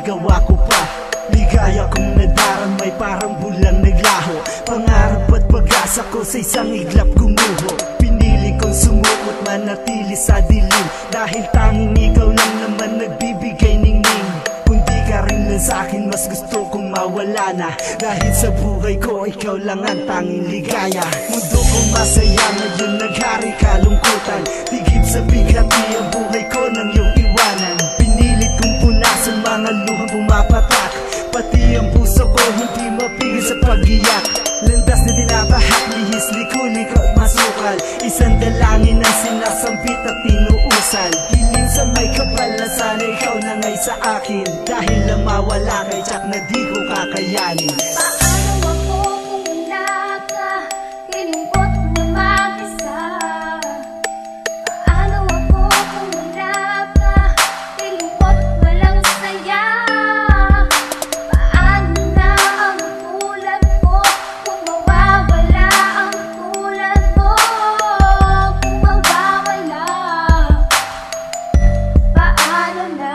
nagawa ko pa. Ligaya kong nadaramay parang bulang naglaho. Pangarap at pag-asa ko sa isang iglap gumuho. Pinili kong sumukot manatili sa dilim, dahil tanging ikaw lang naman nagbibigay ningning. Kung di ka rin lang sa'kin, mas gusto kong mawala na, dahil sa buhay ko ikaw lang ang tanging ligaya. Mundo ko masaya ngayon, naghari kalungkutan. Tigib sa bigati ang buhay ko nang iyong iwanan. Pinilit kong punasan mga luhang pumapatak, pati ang puso ko hindi mapigil sa pag-iyak. Landas na dinabahak, lihis, liko-liko at masukal. Isang dalangin ang sinasambit at tinuusal. Hiling sa may kapal na sana ikaw na ngay sa akin, dahil lang mawala kay Jack na di ko kakayanin. Paano ako kung wala ka? Piling ko't mag-isa. Paano ako kung wala ka? Piling ko't walang saya. Paano na ang tulad ko kung mawawala ang tulad mo? Kung mawawala, paano na?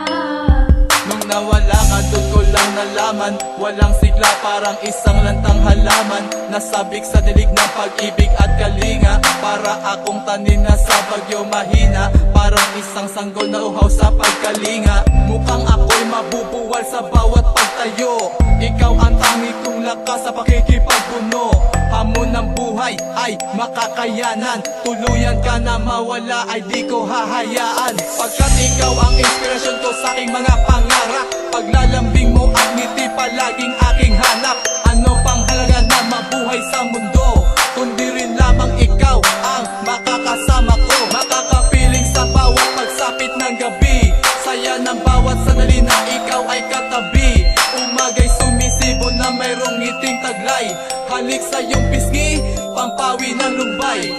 Nung nawala ka, doon ko lang nalaman, walang sigla parang isang lantang halaman. Nasabik sa dilig ng pag-ibig at kalinga, para akong tanin na sa bagyo mahina. Parang isang sanggol na uhaw sa pagkalinga. Mukhang ako'y mabubuwal sa bawat pagtayo. Ikaw ang tangi kong lakas sa pakikipagpuno. Hamon ng buhay ay makakayanan, tuluyan ka na mawala ay di ko hahayaan. Pagkat ikaw ang inspirasyon ko sa aking mga pangarap. Paglalambing mo at ngiti palaging aking hanap. Ano pang halaga na mabuhay sa mundo, kundi rin lamang ikaw ang makakasama ko. Makakapiling sa bawat pagsapit ng gabi, saya ng bawat sandali na ikaw ay katabi. Umagay sumisibo na mayroong ngiting taglay, halik sa iyong pisngi, pampawi ng lumbay.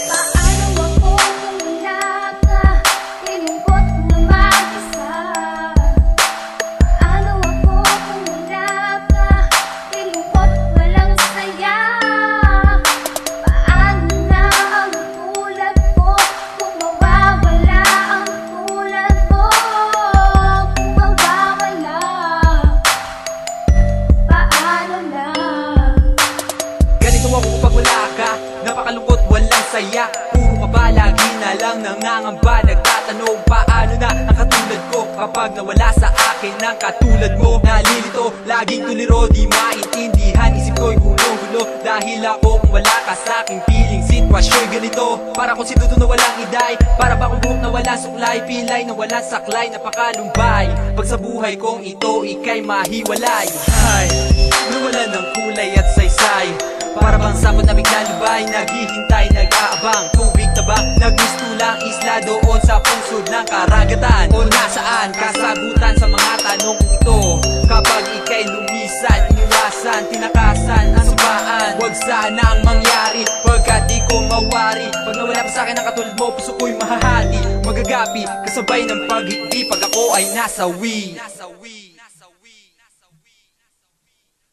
Paano ako kung wala ka? Piling ko't mag-isa. Paano ako kung wala ka? Piling ko't walang saya. Paano na ang tulad ko kung mawawala ang tulad mo? Kung mawawala, paano na? Ganito ako kapag wala ka, napakalungkot, walang saya. Puro ka ba, lagi na lang nangangamba. Nagtatanong paano na ang katulad ko kapag nawala sa akin ang katulad mo. Nalilito, laging tuliro, di maintindihan. Isip ko'y gulong-gulo dahil ako kung wala ka sa aking piling. Sitwasyo'y ganito, para kung sindudo na walang iday. Para ba kung buhok na walang suklay, pilay na walang saklay, napakalumbay. Pag sa buhay kong ito, ika'y mahiwalay. Ay, nawala ng kulay at saysay, para bang sakot na bigla lubay, naghihintay, nag-aabang. Tubig na ba? Nagmistulang isla doon sa puso ng karagatan. O nasaan kasagutan sa mga tanong ito? Kapag ika'y lumisan, iniwasan, tinakasan, asubaan. Huwag sana ang mangyari, pagkat di ko mawari. Pag nawala pa sa'kin ang katulad mo, puso ko'y mahahati. Magagapi, kasabay ng pag-ibig, pag ako ay nasawi.